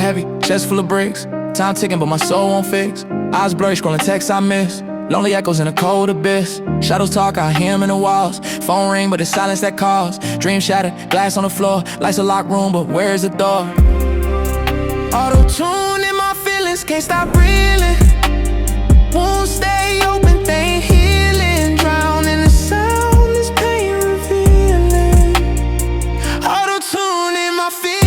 heavy, chest full of bricks. Time ticking but my soul won't fix. Eyes blurry, scrolling texts I miss. Lonely echoes in a cold abyss. Shadows talk, I hear 'em in the walls. Phone ring, but it's silence that calls. Dream shattered, glass on the floor. Lights a locked room, but where's the door? AutoTune in my feelings, can't stop reeling. Won't stay open, they ain't healing. Drown in the sound, this pain revealing. AutoTune in my feelings.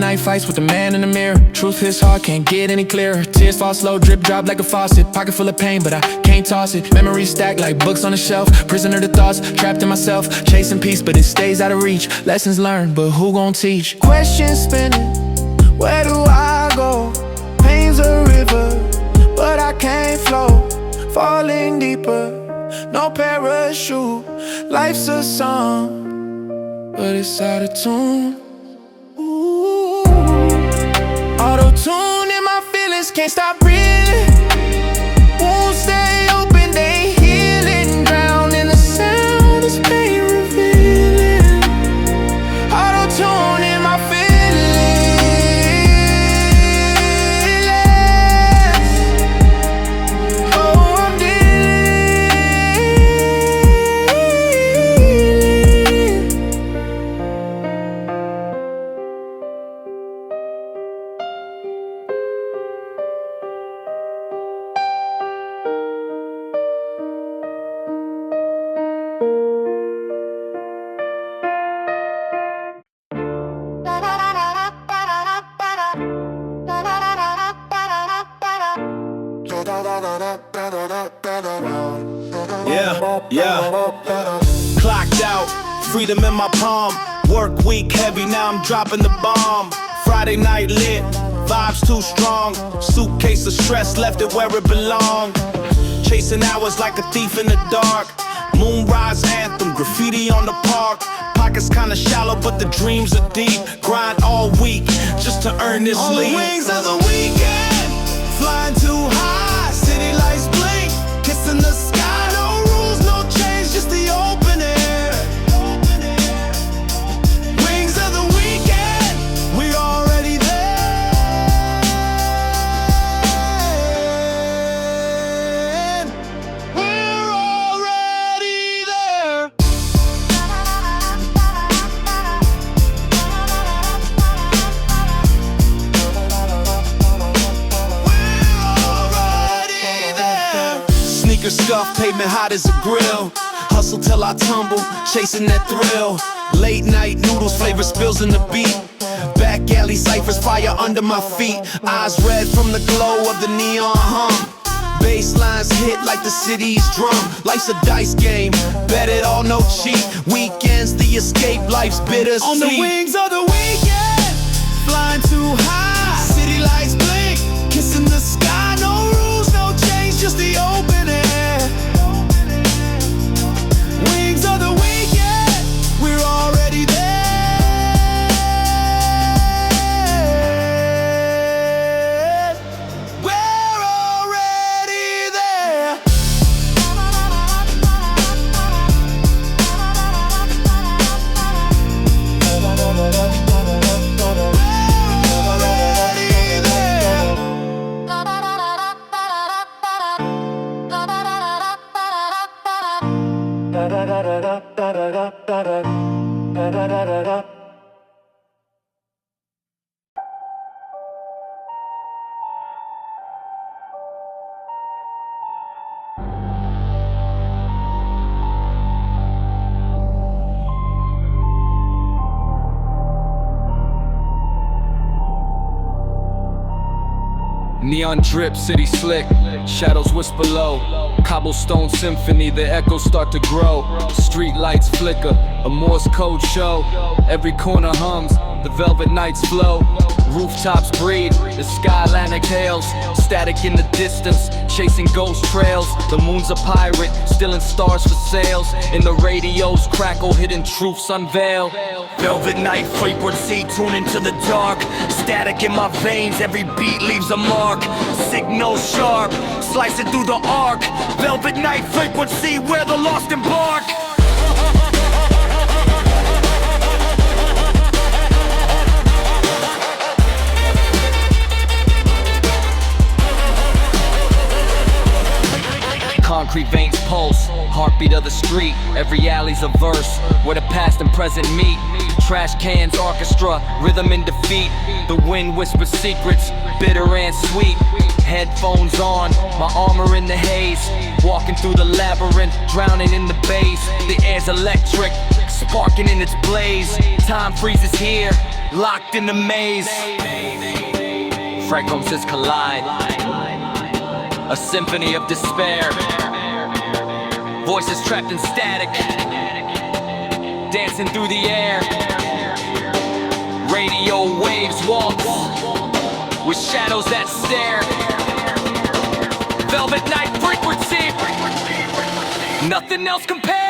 Night fights with the man in the mirror. Truth hits hard, can't get any clearer. Tears fall slow, drip drop like a faucet. Pocket full of pain, but I can't toss it. Memories stacked like books on the shelf. Prisoner to thoughts, trapped in myself. Chasing peace, but it stays out of reach. Lessons learned, but who gon' teach? Questions spinning, where do I go? Pain's a river, but I can't flow. Falling deeper, no parachute. Life's a song, but it's out of tune. AutoTune in my feelings, can't stop breathing. Won't stay open, they ain't healing. Drown in the sound, this pain revealing. AutoTune in my feelings. Oh, I'm Clocked out, freedom in my palm. Work week heavy, now I'm dropping the bomb. Friday night lit, vibes too strong. Suitcase of stress, left it where it belonged. Chasing hours like a thief in the dark. Moonrise anthem, graffiti on the park. Pockets kinda shallow, but the dreams are deep. Grind all week, just to earn this lead. On the wings of the weekend, flying too high. City lights blink, kissing the sky. No rules, no change, just the open air. Wings of the weekend, we're already there. We're already there. Sneakers scuffed, pavement hot as a grill. Hustle till I tumble, chasing that thrill. Late night noodles, flavor spills in the beat. Back alley ciphers, fire under my feet. Eyes red from the glow of the neon hum. Bass lines hit like the city's drum. Life's a dice game, bet it all, no cheat. Weekends, the escape, life's bittersweet. On the wings of the weekend, flying too high. City lights blink, kissing the sky. No rules, no change, just the open air. Wings of the weekend, we're already there. We're already there. Neon drip, city slick, shadows whisper low. Cobblestone symphony, the echoes start to grow. Street lights flicker, a Morse code show. Every corner hums, the velvet nights flow. Rooftops breathe, the skyline exhales. Static in the distance, chasing ghost trails. The moon's a pirate, stealing stars for sales. In the radio's crackle, hidden truths unveil. Velvet night frequency, tune into the dark. Static in my veins, every beat leaves a mark. Signal sharp, slice it through the arc. Velvet night frequency, where the lost embark. Concrete veins pulse, heartbeat of the street. Every alley's a verse, where the past and present meet. Trash cans, orchestra, rhythm in defeat. The wind whispers secrets, bitter and sweet. Headphones on, my armor in the haze. Walking through the labyrinth, drowning in the bass. The air's electric, sparking in its blaze. Time freezes here, locked in the maze. Fragrances collide, a symphony of despair. Voices trapped in static, dancing through the air. Radio waves walk with shadows that stare. Velvet night frequency, nothing else compares.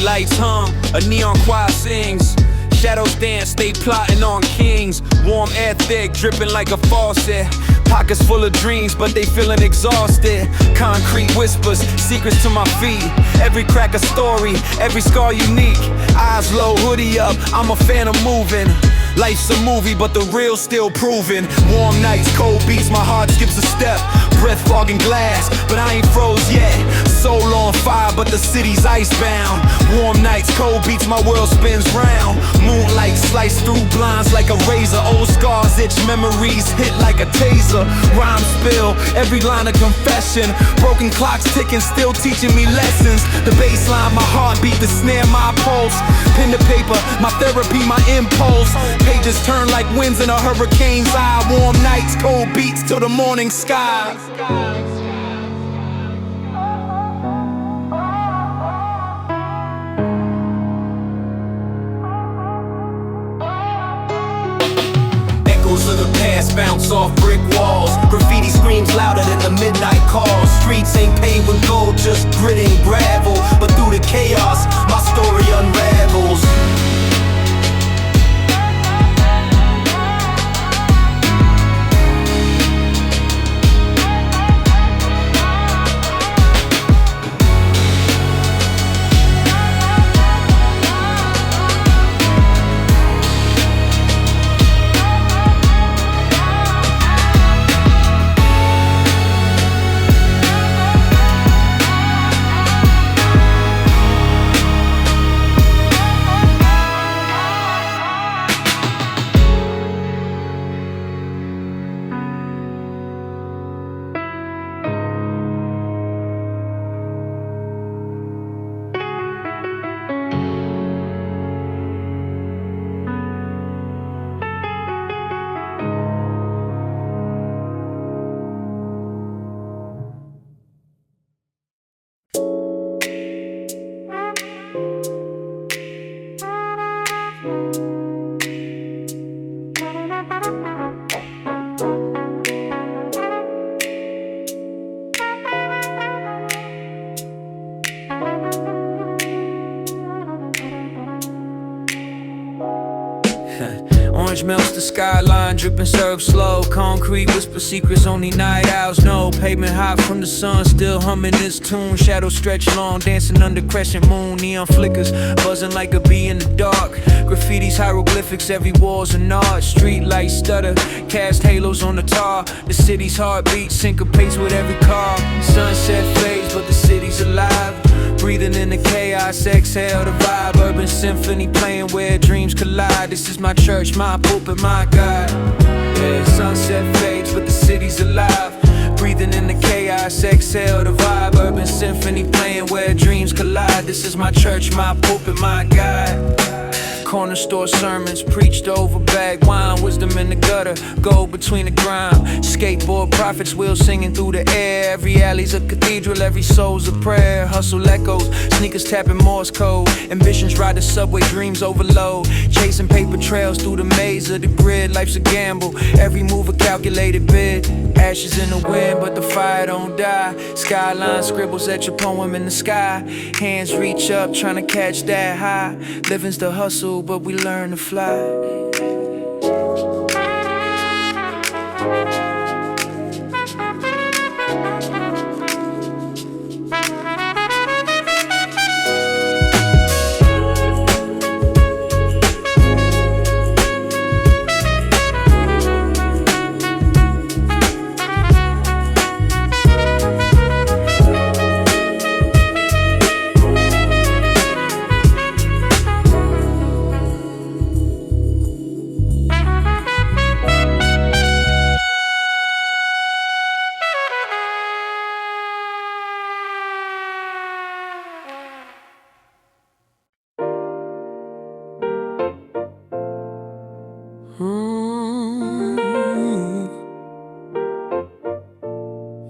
Lights hum, a neon choir sings. Shadows dance, stay plotting on kings. Warm air thick, dripping like a faucet. Pockets full of dreams, but they feeling exhausted. Concrete whispers, secrets to my feet. Every crack a story, every scar unique. Eyes low, hoodie up, I'm a fan of moving. Life's a movie, but the real's still proven. Warm nights, cold beats, my heart skips a step. Breath fogging glass, but I ain't froze yet. Soul on fire, but the city's icebound. Warm nights, cold beats, my world spins round. Moonlight slice through blinds like a razor. Old scars itch, memories hit like a taser. Rhyme spill, every line a confession. Broken clocks ticking, still teaching me lessons. The baseline, my heartbeat, the snare, my pulse. Pen to paper, my therapy, my impulse. Pages turn like winds in a hurricane's eye. Warm nights, cold beats till the morning sky. Echoes of the past bounce off brick walls. Graffiti screams louder than the midnight calls. Streets ain't paved with gold, just grit and gravel. But through the chaos, my story unravels. Orange melts the skyline, dripping syrup slow. Concrete whisper secrets only night owls know. Pavement hot from the sun, still humming this tune. Shadows stretch long, dancing under crescent moon. Neon flickers, buzzing like a bee in the dark. Graffiti's hieroglyphics, every wall's an art. Street lights stutter, cast halos on the tar. The city's heartbeat syncopates with every car. Sunset fades, but the city's alive. Breathing in the chaos, exhale the vibe. Urban symphony playing where dreams collide. This is my church, my pulpit, my God. Yeah, sunset fades, but the city's alive. Breathing in the chaos, exhale the vibe. Urban symphony playing where dreams collide. This is my church, my pulpit, my God. Corner store sermons preached over bag wine. Wisdom in the gutter, gold between the grime. Skateboard prophets, wheels singing through the air. Every alley's a cathedral, every soul's a prayer. Hustle echoes, sneakers tapping Morse code. Ambitions ride the subway, dreams overload. Chasing paper trails through the maze of the grid. Life's a gamble, every move a calculated bid. Ashes in the wind, but the fire don't die. Skyline scribbles at your poem in the sky. Hands reach up, trying to catch that high. Living's the hustle, but we learn to fly.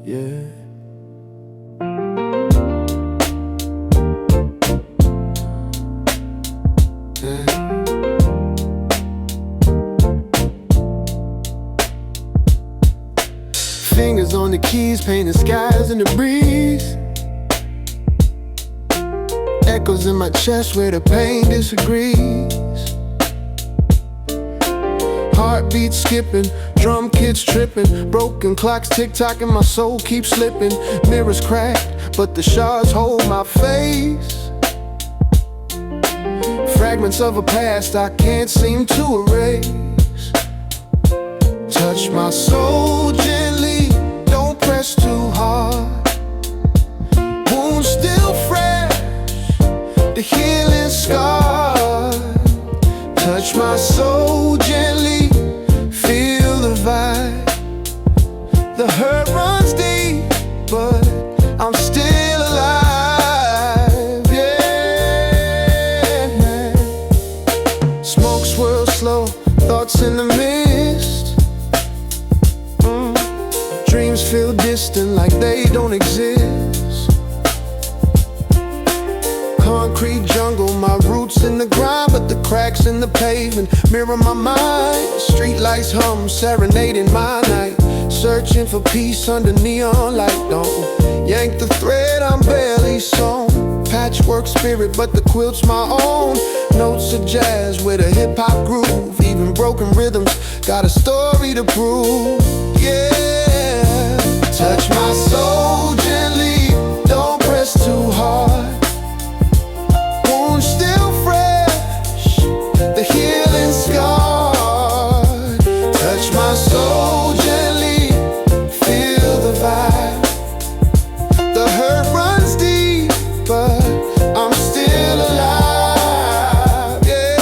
Yeah. Fingers on the keys, painting skies in the breeze. Echoes in my chest where the pain disagrees. Heartbeat skipping, drum kits tripping. Broken clocks tick-tocking, my soul keeps slipping. Mirrors cracked, but the shards hold my face. Fragments of a past I can't seem to erase. Touch my soul gently, don't press too hard. Wounds still fresh, the healing scar. Touch my soul gently, feel the vibe. The hurt runs deep, but I'm still alive, yeah. Smoke swirls slow, thoughts in the mist. Dreams feel distant like they don't exist. Concrete jungle, my roots in the grind, but the cracks in the pavement mirror my mind. Street lights hum, serenading my night. Searching for peace under neon light. Don't yank the thread, I'm barely sewn. Patchwork spirit, but the quilt's my own. Notes of jazz with a hip-hop groove. Even broken rhythms got a story to prove, yeah. Touch my soul gently, don't press too hard. Wounds still fresh, the healing scar. Touch my soul gently, feel the vibe. The hurt runs deep, but I'm still alive, yeah,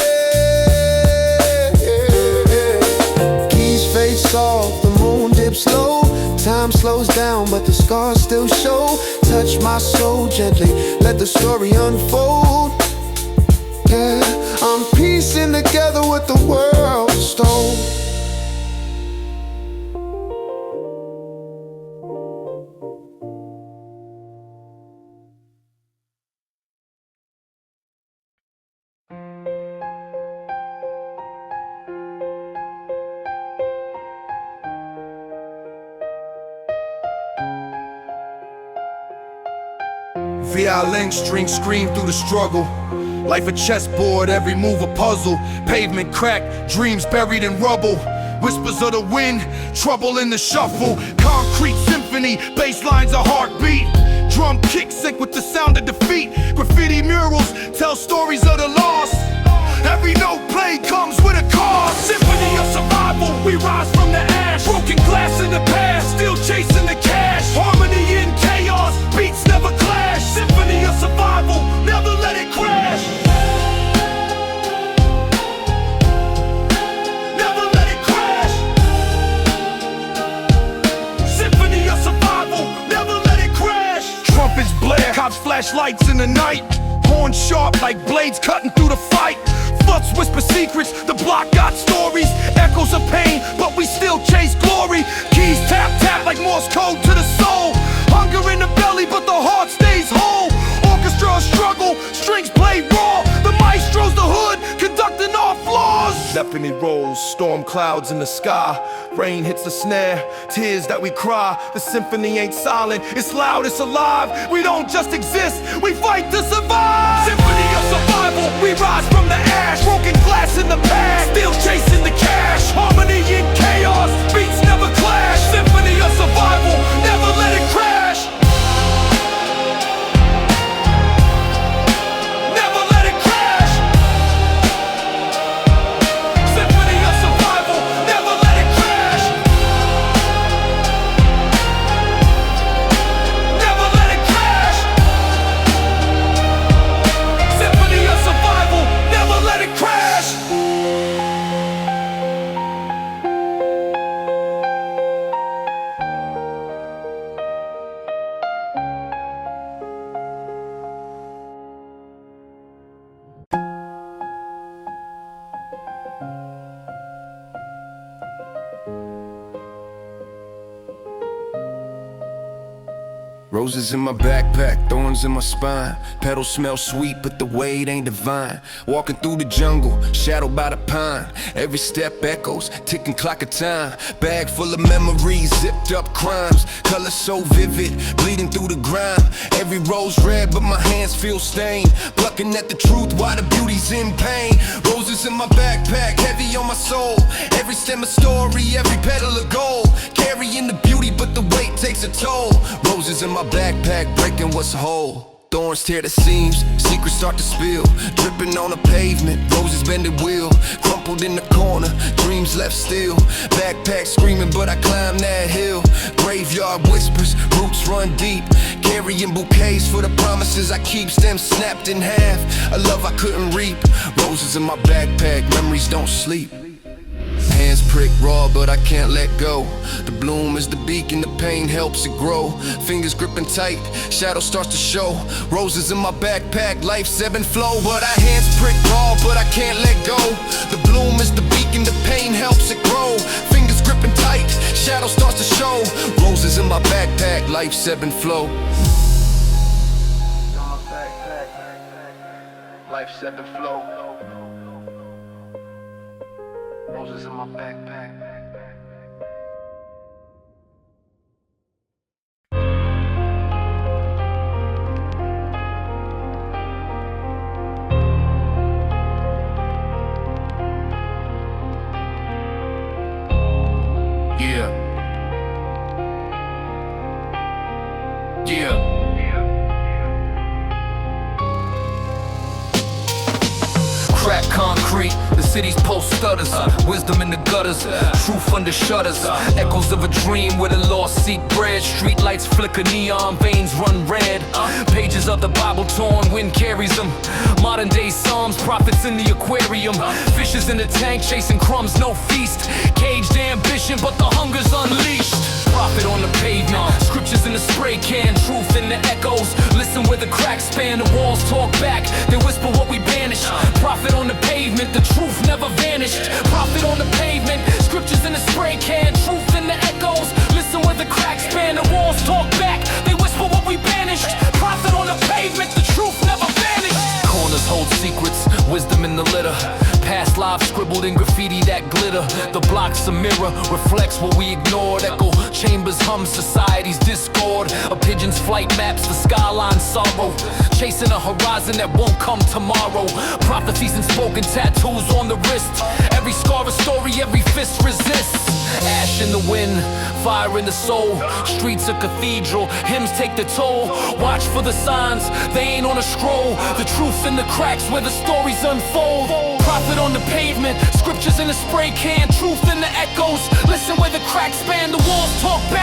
yeah. Keys fade soft, the moon dips low. Time slows down, but the scars still show. Touch my soul gently, let the story unfold. Yeah, I'm piecing together what the world stole. Violin strings scream through the struggle. Life a chessboard, every move a puzzle. Pavement cracked, dreams buried in rubble. Whispers of the wind, trouble in the shuffle. Concrete symphony, bass lines a heartbeat. Drum kick sync with the sound of defeat. Graffiti murals tell stories of the lost. Every note played comes with a cost. Symphony of survival, we rise from the ash. Broken glass in the past, still chasing the cash. Harmony in chaos, beats never clash. Symphony of survival, never let it crash. Never let it crash. Symphony of survival, never let it crash. Trumpets blare, cops flash lights in the night. Horns sharp like blades cutting through the fight. Sluts whisper secrets, the block got stories. Echoes of pain, but we still chase glory. Keys tap tap like Morse code to the soul. Hunger in the belly, but the heart stays whole. Orchestra a struggle, strings play raw. The maestro's the hood, conducting our flaws. Symphony rolls, storm clouds in the sky. Rain hits the snare, tears that we cry. The symphony ain't silent, it's loud, it's alive. We don't just exist, we fight to survive. Symphony of survival, we rise from the ash. Broken glass in the past, still chasing the cash. Harmony in chaos, beats never clash. Symphony of survival, never let it crash. Never let it crash. Symphony of survival, never let it crash. Never let it crash. Symphony of survival, never let it crash. Roses in my backpack, thorns in my spine. Petals smell sweet, but the weight ain't divine. Walking through the jungle, shadowed by the pine. Every step echoes, ticking clock of time. Bag full of memories, zipped up crimes. Colors so vivid, bleeding through the grime. Every rose red, but my hands feel stained. Plucking at the truth while the beauty's in pain. Roses in my backpack, heavy on my soul. Every stem a story, every petal a gold. Carrying the beauty, but the weight takes a toll. Roses in my backpack, breaking what's whole. Thorns tear the seams, secrets start to spill. Dripping on the pavement, roses bended wheel. Crumpled in the corner, dreams left still. Backpack screaming, but I climb that hill. Graveyard whispers, roots run deep. Carrying bouquets for the promises I keep. Stems snapped in half, a love I couldn't reap. Roses in my backpack, memories don't sleep. Hands prick raw, but I can't let go. The bloom is the beacon, the pain helps it grow. Fingers gripping tight, shadow starts to show. Roses in my backpack, life's ebb and flow. But our hands prick raw, but I can't let go. The bloom is the beacon, the pain helps it grow. Fingers gripping tight, shadow starts to show. Roses in my backpack, life's ebb and flow. Life's ebb and flow. Roses in my backpack. Yeah. Yeah. Crack concrete, the city's pulse stutters. Wisdom in the gutters, truth under shutters. Echoes of a dream where the lost seek bread. Street lights flicker, neon veins run red. Pages of the Bible torn, wind carries them. Modern day psalms, prophets in the aquarium. Fishes in the tank chasing crumbs, no feast. Caged ambition, but the hunger's unleashed. Prophet on the pavement, scriptures in the spray can. Truth in the echoes, listen where the cracks span. The walls talk back, they whisper what we banished. Prophet on the pavement, the truth never vanished. Prophet on the pavement, scriptures in the spray can. Truth in the echoes, listen where the cracks span. The walls talk back, they whisper what we banished. Prophet on the pavement, the truth never vanished. Corners hold secrets, wisdom in the litter. Past lives scribbled in graffiti that glitter. The block's a mirror, reflects what we ignored. Echo chambers hum society's discord. A pigeon's flight maps the skyline sorrow, chasing a horizon that won't come tomorrow. Prophecies and spoken tattoos on the wrist. Every scar a story, every fist resists. Ash in the wind, fire in the soul. Streets a cathedral, hymns take the toll. Watch for the signs, they ain't on a scroll. The truth in the cracks where the stories unfold. Prophet on the pavement, scriptures in the spray can. Truth in the echoes, listen where the cracks span. The walls talk back.